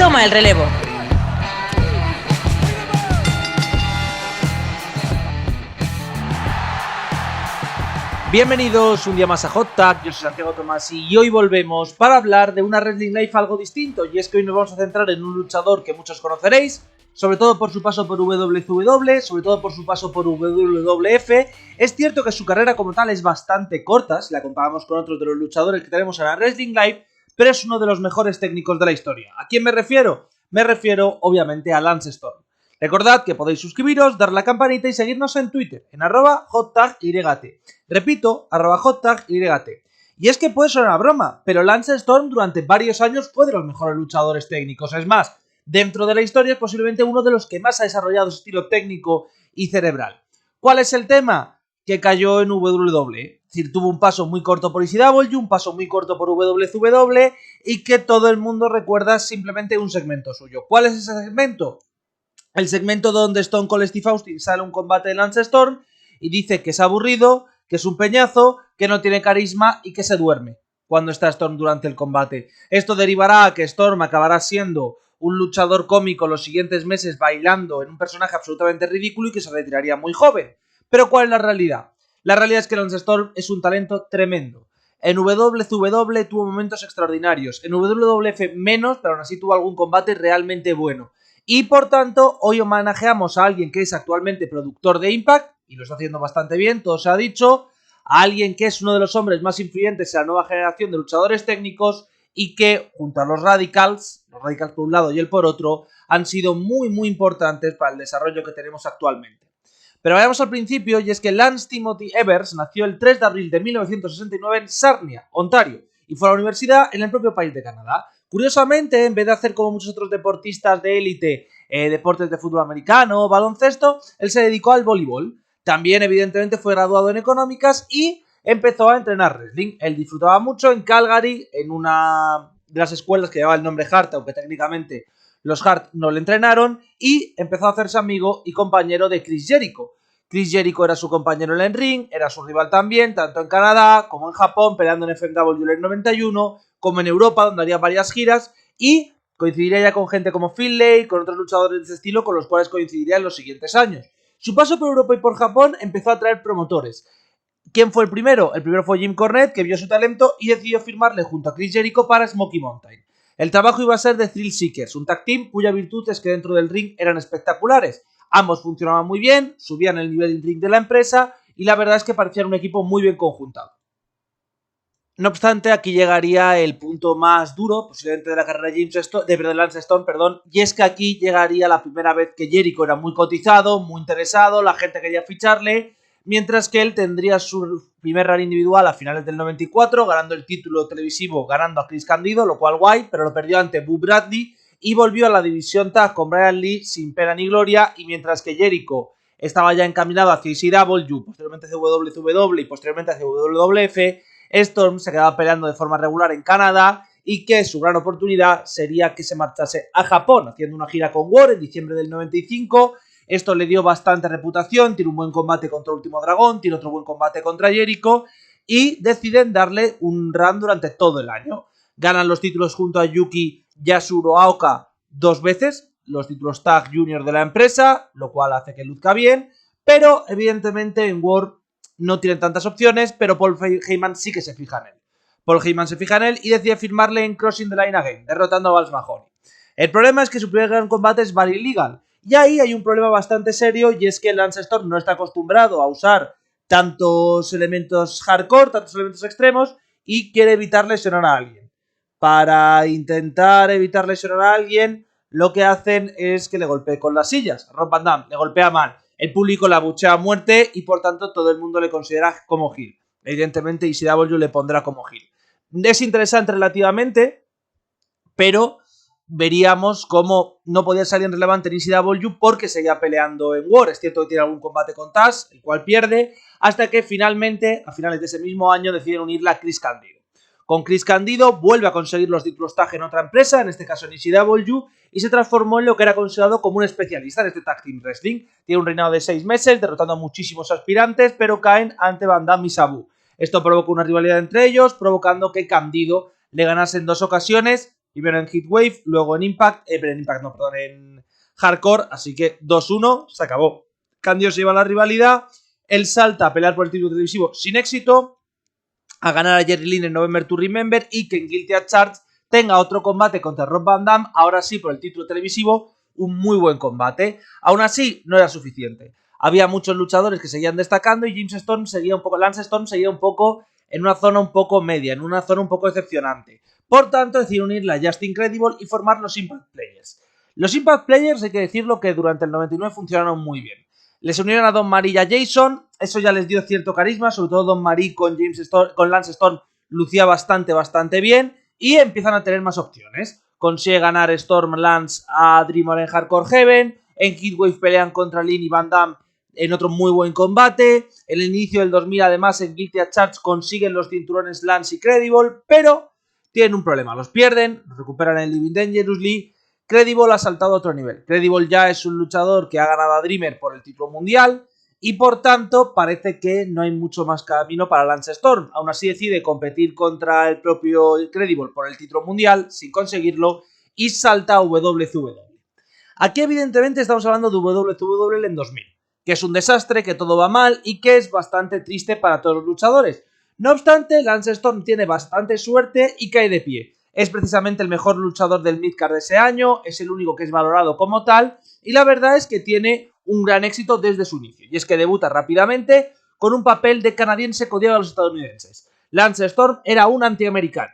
toma el relevo. Bienvenidos un día más a Hot Tag, yo soy Santiago Tomás y hoy volvemos para hablar de una Wrestling Life algo distinto, y es que hoy nos vamos a centrar en un luchador que muchos conoceréis, sobre todo por su paso por WCW, sobre todo por su paso por WWF. Es cierto que su carrera como tal es bastante corta, si la comparamos con otros de los luchadores que tenemos en la Wrestling Life, pero es uno de los mejores técnicos de la historia. ¿A quién me refiero? Me refiero obviamente a Lance Storm. Recordad que podéis suscribiros, dar la campanita y seguirnos en Twitter, en @HotTagYT. Repito, @HotTagYT. Y es que puede sonar a broma, pero Lance Storm durante varios años fue de los mejores luchadores técnicos. Es más, dentro de la historia es posiblemente uno de los que más ha desarrollado su estilo técnico y cerebral. ¿Cuál es el tema? Que cayó en WWE. Es decir, tuvo un paso muy corto por ECW, un paso muy corto por WCW y que todo el mundo recuerda simplemente un segmento suyo. ¿Cuál es ese segmento? El segmento donde Stone Cold Steve Austin sale a un combate de Lance Storm y dice que es aburrido, que es un peñazo, que no tiene carisma y que se duerme cuando está Storm durante el combate. Esto derivará a que Storm acabará siendo un luchador cómico los siguientes meses bailando en un personaje absolutamente ridículo y que se retiraría muy joven. Pero ¿cuál es la realidad? La realidad es que Lance Storm es un talento tremendo. En WCW tuvo momentos extraordinarios, en WWF menos, pero aún así tuvo algún combate realmente bueno. Y por tanto, hoy homenajeamos a alguien que es actualmente productor de Impact, y lo está haciendo bastante bien, todo se ha dicho, a alguien que es uno de los hombres más influyentes en la nueva generación de luchadores técnicos y que, junto a los Radicals por un lado y él por otro, han sido muy importantes para el desarrollo que tenemos actualmente. Pero vayamos al principio, y es que Lance Timothy Evers nació el 3 de abril de 1969 en Sarnia, Ontario, y fue a la universidad en el propio país de Canadá. Curiosamente, en vez de hacer como muchos otros deportistas de élite, deportes de fútbol americano o baloncesto, él se dedicó al voleibol. También, evidentemente, fue graduado en económicas y empezó a entrenar wrestling. Él disfrutaba mucho en Calgary, en una de las escuelas que llevaba el nombre Hart, aunque técnicamente los Hart no le entrenaron, y empezó a hacerse amigo y compañero de Chris Jericho. Chris Jericho era su compañero en el ring, era su rival también, tanto en Canadá como en Japón, peleando en FMW en el 91, como en Europa, donde haría varias giras, y coincidiría ya con gente como Finlay, con otros luchadores de ese estilo, con los cuales coincidiría en los siguientes años. Su paso por Europa y por Japón empezó a atraer promotores. ¿Quién fue el primero? El primero fue Jim Cornette, que vio su talento y decidió firmarle junto a Chris Jericho para Smoky Mountain. El trabajo iba a ser de Thrill Seekers, un tag team cuya virtud es que dentro del ring eran espectaculares. Ambos funcionaban muy bien, subían el nivel del ring de la empresa y la verdad es que parecían un equipo muy bien conjuntado. No obstante, aquí llegaría el punto más duro, posiblemente de la carrera de Lance Storm, y es que aquí llegaría la primera vez que Jericho era muy cotizado, muy interesado, la gente quería ficharle, mientras que él tendría su primer run individual a finales del 94, ganando el título televisivo, ganando a Chris Candido, lo cual guay, pero lo perdió ante Boo Bradley y volvió a la división tag con Brian Lee sin pena ni gloria, y mientras que Jericho estaba ya encaminado hacia ECW, posteriormente hacia WCW y posteriormente hacia WWF, Storm se quedaba peleando de forma regular en Canadá y que su gran oportunidad sería que se marchase a Japón, haciendo una gira con War en diciembre del 95. Esto le dio bastante reputación, tiene un buen combate contra Último Dragón, tiene otro buen combate contra Jericho y deciden darle un run durante todo el año. Ganan los títulos junto a Yuki Yasuro Aoka 2 veces, los títulos Tag Junior de la empresa, lo cual hace que luzca bien, pero evidentemente en War no tienen tantas opciones, pero Paul Heyman sí que se fija en él. Paul Heyman se fija en él y decide firmarle en Crossing the Line Again, derrotando a Vance Mahoney. El problema es que su primer gran combate es Very Legal, y ahí hay un problema bastante serio, y es que Lance Storm no está acostumbrado a usar tantos elementos hardcore, tantos elementos extremos, y quiere evitar lesionar a alguien. Para intentar evitar lesionar a alguien, lo que hacen es que le golpee con las sillas. Rob Van Dam le golpea mal. El público la abuchea a muerte y por tanto todo el mundo le considera como heel. Evidentemente ECW le pondrá como heel. Es interesante relativamente, pero veríamos cómo no podía salir relevante en ECW porque seguía peleando en War. Es cierto que tiene algún combate con Taz, el cual pierde, hasta que finalmente, a finales de ese mismo año, deciden unirla a Chris Candido. Con Chris Candido vuelve a conseguir los títulos tag en otra empresa, en este caso en ECW, y se transformó en lo que era considerado como un especialista en este tag team wrestling. Tiene un reinado de 6 meses, derrotando a muchísimos aspirantes, pero caen ante Van Damme y Sabu. Esto provoca una rivalidad entre ellos, provocando que Candido le ganase en 2 ocasiones, primero en Heatwave, luego en Impact, en Hardcore, así que 2-1, se acabó. Candido se lleva la rivalidad, él salta a pelear por el título televisivo sin éxito, a ganar a Jerry Lynn en November to Remember y que en Guilty as Charged tenga otro combate contra Rob Van Dam, ahora sí por el título televisivo, un muy buen combate. Aún así, no era suficiente. Había muchos luchadores que seguían destacando y Lance Storm seguía un poco en una zona un poco media, en una zona un poco decepcionante. Por tanto, decidieron unir la Just Incredible y formar los Impact Players. Los Impact Players, hay que decirlo que durante el 99 funcionaron muy bien. Les unieron a Don Marie y a Jason, eso ya les dio cierto carisma, sobre todo Don Marie con Lance Storm lucía bastante bien y empiezan a tener más opciones. Consigue ganar Storm Lance a Dreamer en Hardcore Heaven, en Heatwave pelean contra Lynn y Van Damme en otro muy buen combate, en el inicio del 2000 además en Guilty as Charged consiguen los cinturones Lance y Credible, pero tienen un problema, los pierden, los recuperan en Living Dangerously. Credible ha saltado a otro nivel. Credible ya es un luchador que ha ganado a Dreamer por el título mundial y por tanto parece que no hay mucho más camino para Lance Storm. Aún así decide competir contra el propio Credible por el título mundial sin conseguirlo y salta a WCW. Aquí evidentemente estamos hablando de WCW en 2000, que es un desastre, que todo va mal y que es bastante triste para todos los luchadores. No obstante, Lance Storm tiene bastante suerte y cae de pie. Es precisamente el mejor luchador del midcard de ese año, es el único que es valorado como tal, y la verdad es que tiene un gran éxito desde su inicio, y es que debuta rápidamente con un papel de canadiense codiado a los estadounidenses. Lance Storm era un antiamericano.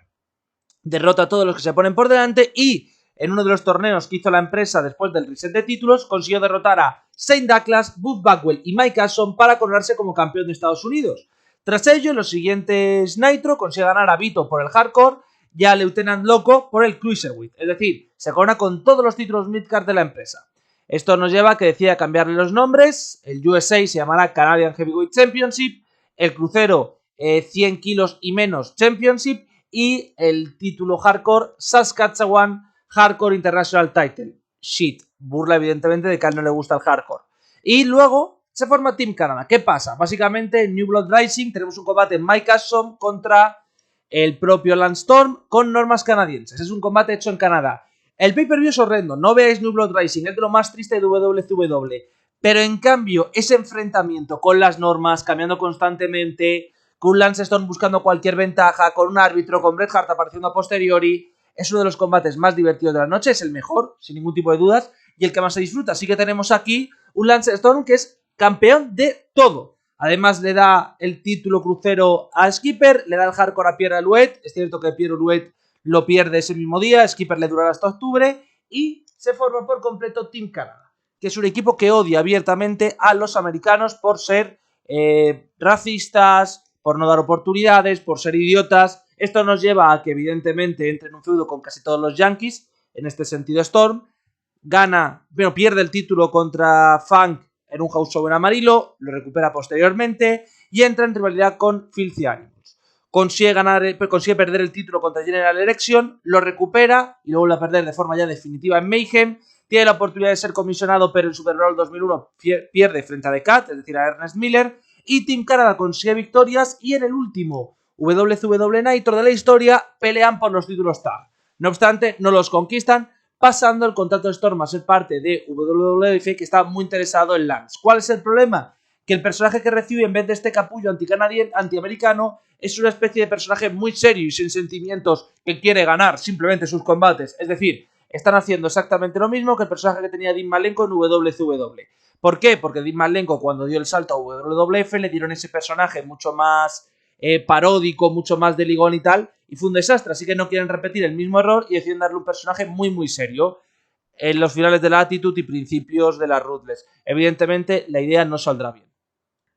Derrota a todos los que se ponen por delante y en uno de los torneos que hizo la empresa después del reset de títulos, consiguió derrotar a Shane Douglas, Buff Bagwell y Mike Awesome para coronarse como campeón de Estados Unidos. Tras ello, en los siguientes Nitro, consigue ganar a Vito por el Hardcore y a Lieutenant Loco por el Cruiserweight, es decir, se corona con todos los títulos midcard de la empresa. Esto nos lleva a que decida cambiarle los nombres, el USA se llamará Canadian Heavyweight Championship, el crucero 100 kilos y menos Championship y el título Hardcore Saskatchewan Hardcore International Title. Shit, burla evidentemente de que a él no le gusta el Hardcore. Y luego se forma Team Canada. ¿Qué pasa? Básicamente en New Blood Rising tenemos un combate Mike Awesome contra el propio Lance Storm con normas canadienses. Es un combate hecho en Canadá. El pay-per-view es horrendo, no veáis New Blood Rising, es de lo más triste de WCW. Pero en cambio, ese enfrentamiento con las normas, cambiando constantemente, con Lance Storm buscando cualquier ventaja, con un árbitro, con Bret Hart apareciendo a posteriori, es uno de los combates más divertidos de la noche, es el mejor, sin ningún tipo de dudas, y el que más se disfruta. Así que tenemos aquí un Lance Storm que es campeón de todo. Además le da el título crucero a Skipper, le da el Hardcore a Pierre Ouellet. Es cierto que Pierre Ouellet lo pierde ese mismo día, Skipper le durará hasta octubre y se forma por completo Team Canada, que es un equipo que odia abiertamente a los americanos por ser racistas, por no dar oportunidades, por ser idiotas. Esto nos lleva a que evidentemente entre en un feudo con casi todos los Yankees, en este sentido Storm, pierde el título contra Funk en un house show en Amarillo, lo recupera posteriormente y entra en rivalidad con Filthy Animals. Consigue perder el título contra General Election, lo recupera y lo vuelve a perder de forma ya definitiva en Mayhem. Tiene la oportunidad de ser comisionado, pero en Super Bowl 2001 pierde frente a The Cat, es decir, a Ernest Miller. Y Team Canada consigue victorias y en el último WCW Nitro de la historia pelean por los títulos tag. No obstante, no los conquistan, pasando el contrato de Storm a ser parte de WWF, que está muy interesado en Lance. ¿Cuál es el problema? Que el personaje que recibe en vez de este capullo antiamericano es una especie de personaje muy serio y sin sentimientos que quiere ganar simplemente sus combates. Es decir, están haciendo exactamente lo mismo que el personaje que tenía Dean Malenko en WCW. ¿Por qué? Porque Dean Malenko cuando dio el salto a WWF le dieron ese personaje mucho más paródico, mucho más de ligón y tal, y fue un desastre, así que no quieren repetir el mismo error y deciden darle un personaje muy serio en los finales de la Attitude y principios de la Ruthless. Evidentemente la idea no saldrá bien,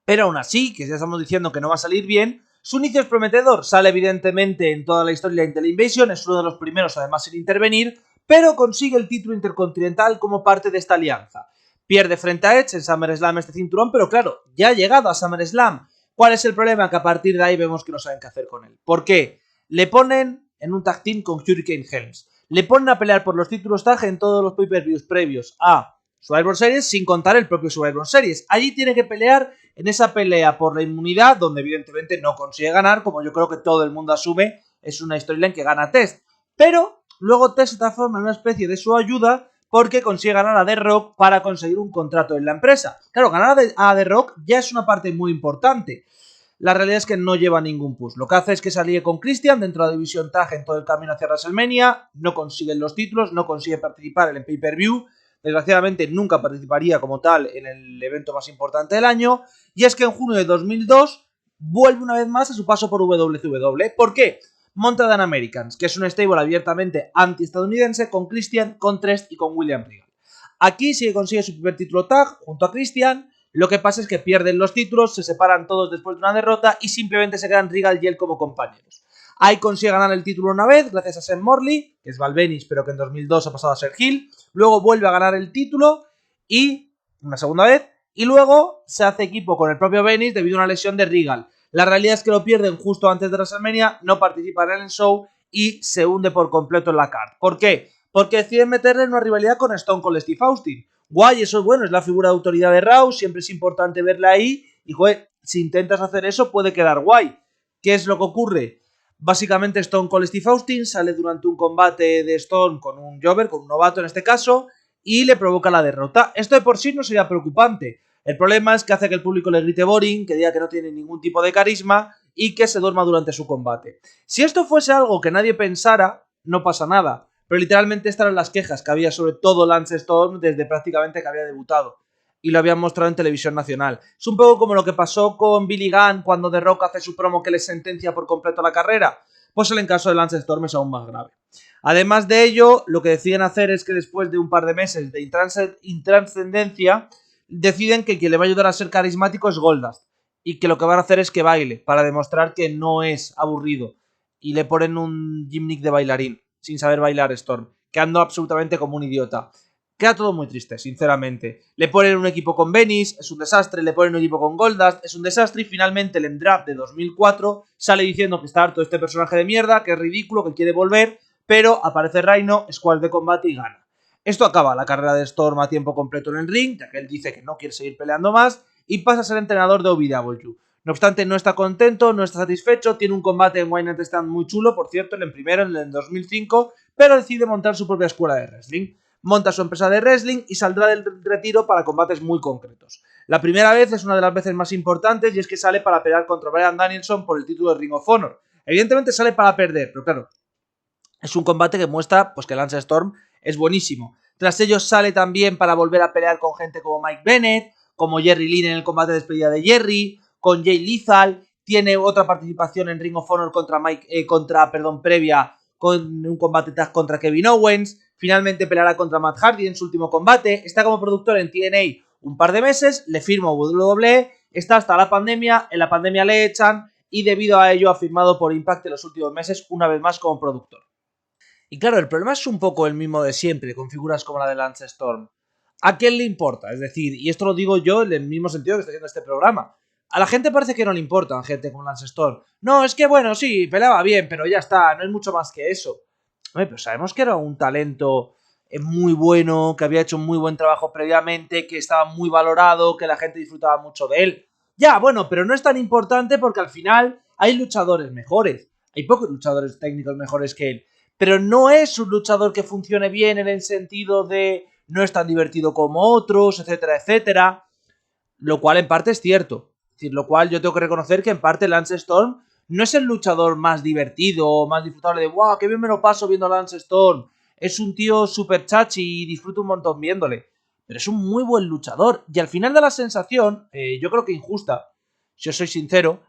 pero aún así, que ya estamos diciendo que no va a salir bien, su inicio es prometedor. Sale evidentemente en toda la historia de Intel Invasion, es uno de los primeros además en intervenir, pero consigue el título intercontinental como parte de esta alianza. Pierde frente a Edge en SummerSlam este cinturón, pero claro, ya ha llegado a SummerSlam. ¿Cuál es el problema? Que a partir de ahí vemos que no saben qué hacer con él. ¿Por qué? Le ponen en un tag team con Hurricane Helms. Le ponen a pelear por los títulos tag en todos los pay-per-views previos a Survivor Series, sin contar el propio Survivor Series. Allí tiene que pelear en esa pelea por la inmunidad, donde evidentemente no consigue ganar, como yo creo que todo el mundo asume, es una storyline que gana Test. Pero Luego Test se transforma en una especie de su ayuda porque consigue ganar a The Rock para conseguir un contrato en la empresa. Claro, ganar a The Rock ya es una parte muy importante. La realidad es que no lleva ningún push. Lo que hace es que se alíe con Christian dentro de la división tag en todo el camino hacia WrestleMania. No consiguen los títulos, no consigue participar en el pay-per-view. Desgraciadamente nunca participaría como tal en el evento más importante del año. Y es que en junio de 2002 vuelve una vez más a su paso por WCW. ¿Por qué? Monta Dan Americans, que es un stable abiertamente anti-estadounidense con Christian, con Trest y con William Regal. Aquí sí que consigue su primer título tag junto a Christian. Lo que pasa es que pierden los títulos, se separan todos después de una derrota y simplemente se quedan Regal y él como compañeros. Ahí consigue ganar el título una vez gracias a Sam Morley, que es Val Venis pero que en 2002 ha pasado a ser heel. Luego vuelve a ganar el título y una segunda vez y luego se hace equipo con el propio Venis debido a una lesión de Regal. La realidad es que lo pierden justo antes de WrestleMania, no participan en el show y se hunde por completo en la card. ¿Por qué? Porque deciden meterle en una rivalidad con Stone Cold Steve Austin. Guay, eso es bueno, es la figura de autoridad de Raw, siempre es importante verla ahí y joder, si intentas hacer eso puede quedar guay. ¿Qué es lo que ocurre? Básicamente Stone Cold Steve Austin sale durante un combate de Stone con un jobber, con un novato en este caso, y le provoca la derrota. Esto de por sí no sería preocupante. El problema es que hace que el público le grite boring, que diga que no tiene ningún tipo de carisma y que se duerma durante su combate. Si esto fuese algo que nadie pensara, no pasa nada. Pero literalmente estas eran las quejas que había sobre todo Lance Storm desde prácticamente que había debutado. Y lo habían mostrado en televisión nacional. Es un poco como lo que pasó con Billy Gunn cuando The Rock hace su promo que le sentencia por completo la carrera. Pues en el caso de Lance Storm es aún más grave. Además de ello, lo que deciden hacer es que después de un par de meses de intranscendencia, deciden que quien le va a ayudar a ser carismático es Goldust. Y que lo que van a hacer es que baile, para demostrar que no es aburrido. Y le ponen un gimmick de bailarín, sin saber bailar Storm, quedando absolutamente como un idiota. Queda todo muy triste, sinceramente. Le ponen un equipo con Venis, es un desastre. Le ponen un equipo con Goldust, es un desastre. Y finalmente el N-Draft de 2004 sale diciendo que está harto de este personaje de mierda, que es ridículo, que quiere volver. Pero aparece Rhino, squad de combate y gana. Esto acaba la carrera de Storm a tiempo completo en el ring, ya que él dice que no quiere seguir peleando más, y pasa a ser entrenador de OVW. No obstante, no está contento, no está satisfecho, tiene un combate en Why Not Stand muy chulo, por cierto, el primero, en el 2005, pero decide montar su propia escuela de wrestling. Monta su empresa de wrestling y saldrá del retiro para combates muy concretos. La primera vez es una de las veces más importantes y es que sale para pelear contra Bryan Danielson por el título de Ring of Honor. Evidentemente sale para perder, pero claro, es un combate que muestra pues, que Lance Storm es buenísimo. Tras ello sale también para volver a pelear con gente como Mike Bennett, como Jerry Lynn en el combate de despedida de Jerry, con Jay Lethal, tiene otra participación en Ring of Honor previa con un combate tag contra Kevin Owens, finalmente peleará contra Matt Hardy en su último combate, está como productor en TNA un par de meses, le firma WWE, está hasta la pandemia, en la pandemia le echan y debido a ello ha firmado por Impact en los últimos meses una vez más como productor. Y claro, el problema es un poco el mismo de siempre, con figuras como la de Lance Storm. ¿A quién le importa? Es decir, y esto lo digo yo en el mismo sentido que estoy haciendo este programa. A la gente parece que no le importa gente como Lance Storm. No, es que bueno, sí, peleaba bien, pero ya está, no es mucho más que eso. Oye, pero sabemos que era un talento muy bueno, que había hecho un muy buen trabajo previamente, que estaba muy valorado, que la gente disfrutaba mucho de él. Ya, bueno, pero no es tan importante porque al final hay luchadores mejores. Hay pocos luchadores técnicos mejores que él. Pero no es un luchador que funcione bien en el sentido de no es tan divertido como otros, etcétera, etcétera. Lo cual en parte es cierto. Es decir, lo cual yo tengo que reconocer que en parte Lance Storm no es el luchador más divertido, más disfrutable de ¡wow! ¡Qué bien me lo paso viendo a Lance Storm! Es un tío súper chachi y disfruto un montón viéndole. Pero es un muy buen luchador. Y al final da la sensación, yo creo que injusta, si os soy sincero,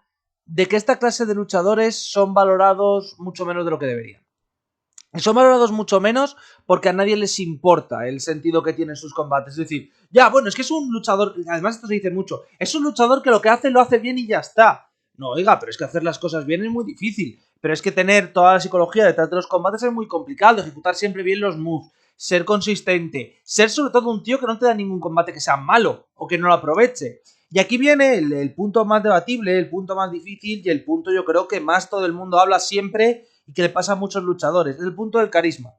de que esta clase de luchadores son valorados mucho menos de lo que deberían. Y son valorados mucho menos porque a nadie les importa el sentido que tienen sus combates. Es decir, ya, bueno, es que es un luchador, además esto se dice mucho, es un luchador que lo que hace lo hace bien y ya está. No, oiga, pero es que hacer las cosas bien es muy difícil. Pero es que tener toda la psicología detrás de los combates es muy complicado, ejecutar siempre bien los moves, ser consistente, ser sobre todo un tío que no te da ningún combate que sea malo o que no lo aproveche. Y aquí viene el punto más debatible, el punto más difícil y el punto yo creo que más todo el mundo habla siempre y que le pasa a muchos luchadores, es el punto del carisma.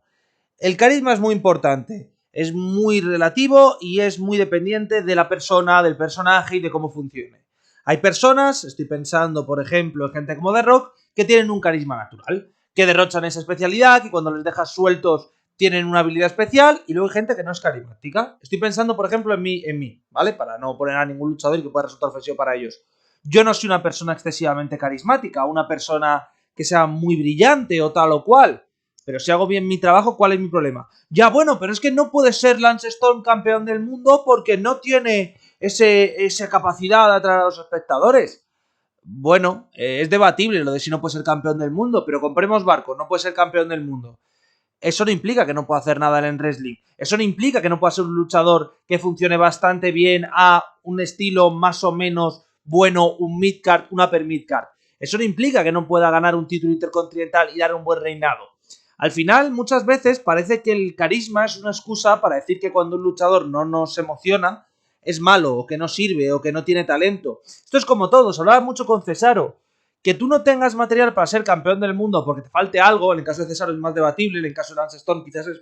El carisma es muy importante, es muy relativo y es muy dependiente de la persona, del personaje y de cómo funcione. Hay personas, estoy pensando por ejemplo en gente como The Rock, que tienen un carisma natural, que derrochan esa especialidad, que cuando les dejas sueltos tienen una habilidad especial, y luego hay gente que no es carismática. Estoy pensando, por ejemplo, en mí, ¿vale? Para no poner a ningún luchador y que pueda resultar ofensivo para ellos. Yo no soy una persona excesivamente carismática, una persona que sea muy brillante o tal o cual, pero si hago bien mi trabajo, ¿cuál es mi problema? Ya, bueno, pero es que no puede ser Lance Storm campeón del mundo porque no tiene esa capacidad de atraer a los espectadores. Bueno, es debatible lo de si no puede ser campeón del mundo, pero compremos barco, no puede ser campeón del mundo. Eso no implica que no pueda hacer nada en wrestling. Eso no implica que no pueda ser un luchador que funcione bastante bien a un estilo más o menos bueno, un midcard, una upper midcard. Eso no implica que no pueda ganar un título intercontinental y dar un buen reinado. Al final, muchas veces parece que el carisma es una excusa para decir que cuando un luchador no nos emociona, es malo, o que no sirve, o que no tiene talento. Esto es como todo, se hablaba mucho con Cesaro. Que tú no tengas material para ser campeón del mundo porque te falte algo, en el caso de Cesaro es más debatible, en el caso de Lance Storm quizás es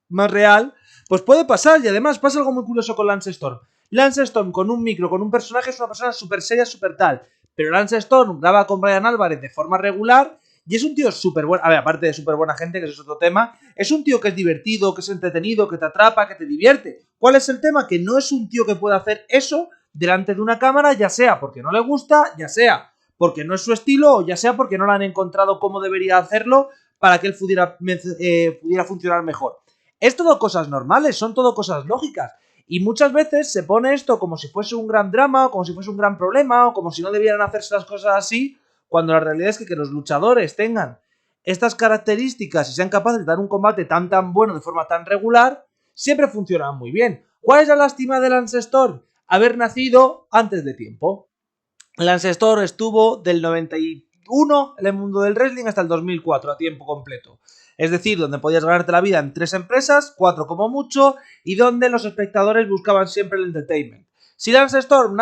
más real, pues puede pasar. Y además pasa algo muy curioso con Lance Storm. Lance Storm con un micro, con un personaje, es una persona súper seria, súper tal. Pero Lance Storm graba con Bryan Álvarez de forma regular y es un tío súper bueno. A ver, aparte de súper buena gente, que eso es otro tema, es un tío que es divertido, que es entretenido, que te atrapa, que te divierte. ¿Cuál es el tema? Que no es un tío que pueda hacer eso delante de una cámara, ya sea porque no le gusta, ya sea porque no es su estilo, o ya sea porque no lo han encontrado cómo debería hacerlo para que él pudiera funcionar mejor. Es todo cosas normales, son todo cosas lógicas. Y muchas veces se pone esto como si fuese un gran drama, o como si fuese un gran problema, o como si no debieran hacerse las cosas así, cuando la realidad es que los luchadores tengan estas características y sean capaces de dar un combate tan bueno de forma tan regular, siempre funcionan muy bien. ¿Cuál es la lástima de Lance Storm? Haber nacido antes de tiempo. Lance Storm estuvo del 91 en el mundo del wrestling hasta el 2004 a tiempo completo. Es decir, donde podías ganarte la vida en 3 empresas, 4 como mucho, y donde los espectadores buscaban siempre el entertainment. Si Lance Storm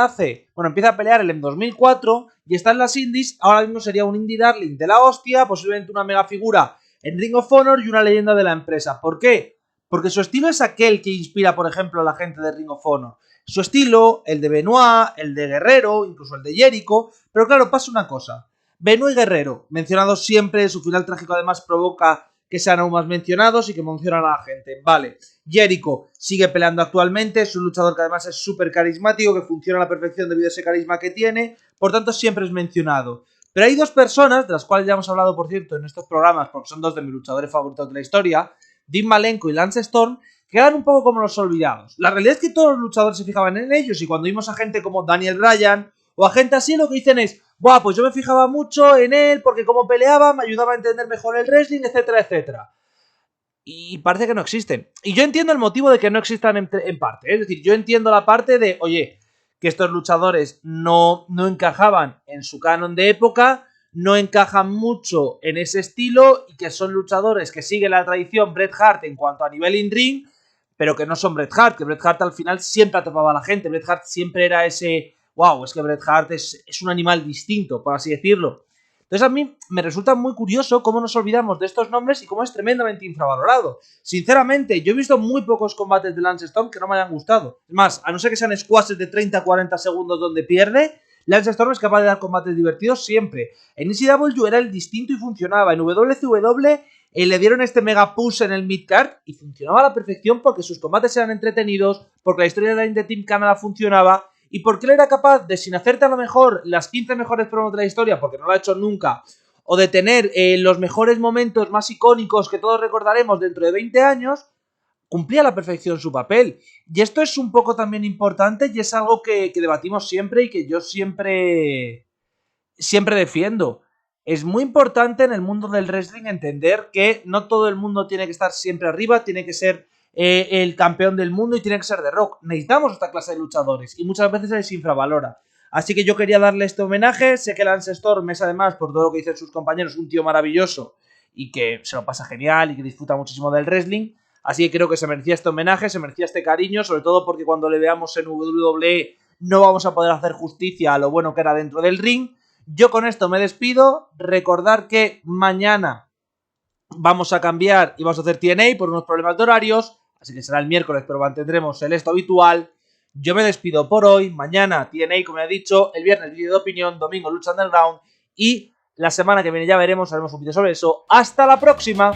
empieza a pelear en 2004 y está en las indies, ahora mismo sería un indie darling de la hostia, posiblemente una mega figura en Ring of Honor y una leyenda de la empresa. ¿Por qué? Porque su estilo es aquel que inspira, por ejemplo, a la gente de Ring of Honor. Su estilo, el de Benoit, el de Guerrero, incluso el de Jericho. Pero claro, pasa una cosa. Benoit y Guerrero, mencionados siempre, su final trágico además provoca que sean aún más mencionados y que mencionan a la gente. Vale, Jericho sigue peleando actualmente, es un luchador que además es súper carismático, que funciona a la perfección debido a ese carisma que tiene, por tanto siempre es mencionado. Pero hay dos personas, de las cuales ya hemos hablado, por cierto, en estos programas, porque son dos de mis luchadores favoritos de la historia, Dean Malenko y Lance Storm, quedan un poco como los olvidados. La realidad es que todos los luchadores se fijaban en ellos y cuando vimos a gente como Daniel Bryan o a gente así, lo que dicen es: buah, pues yo me fijaba mucho en él porque como peleaba me ayudaba a entender mejor el wrestling, etcétera, etcétera. Y parece que no existen. Y yo entiendo el motivo de que no existan en parte. Es decir, yo entiendo la parte de, oye, que estos luchadores no encajaban en su canon de época, no encajan mucho en ese estilo y que son luchadores que siguen la tradición Bret Hart en cuanto a nivel in-ring, pero que no son Bret Hart, que Bret Hart al final siempre atrapaba a la gente. Bret Hart siempre era ese, wow, es que Bret Hart es un animal distinto, por así decirlo. Entonces a mí me resulta muy curioso cómo nos olvidamos de estos nombres y cómo es tremendamente infravalorado. Sinceramente, yo he visto muy pocos combates de Lance Storm que no me hayan gustado. Es más, a no ser que sean squashes de 30-40 segundos donde pierde, Lance Storm es capaz de dar combates divertidos siempre. En ECW era el distinto y funcionaba. En WCW le dieron este mega push en el midcard y funcionaba a la perfección porque sus combates eran entretenidos, porque la historia de The Team Canada funcionaba y porque él era capaz de, sin hacerte a lo mejor las 15 mejores promos de la historia, porque no lo ha hecho nunca, o de tener los mejores momentos más icónicos que todos recordaremos dentro de 20 años, cumplía a la perfección su papel. Y esto es un poco también importante y es algo que debatimos siempre y que yo siempre defiendo. Es muy importante en el mundo del wrestling entender que no todo el mundo tiene que estar siempre arriba, tiene que ser el campeón del mundo y tiene que ser de rock. Necesitamos esta clase de luchadores y muchas veces se les infravalora. Así que yo quería darle este homenaje. Sé que Lance Storm es, además, por todo lo que dicen sus compañeros, un tío maravilloso y que se lo pasa genial y que disfruta muchísimo del wrestling. Así que creo que se merecía este homenaje, se merecía este cariño, sobre todo porque cuando le veamos en WWE no vamos a poder hacer justicia a lo bueno que era dentro del ring. Yo con esto me despido. Recordar que mañana vamos a cambiar y vamos a hacer TNA por unos problemas de horarios, así que será el miércoles, pero mantendremos el esto habitual. Yo me despido por hoy. Mañana TNA, como he dicho, el viernes vídeo de opinión, domingo lucha underground y La semana que viene ya veremos, haremos un vídeo sobre eso. ¡Hasta la próxima!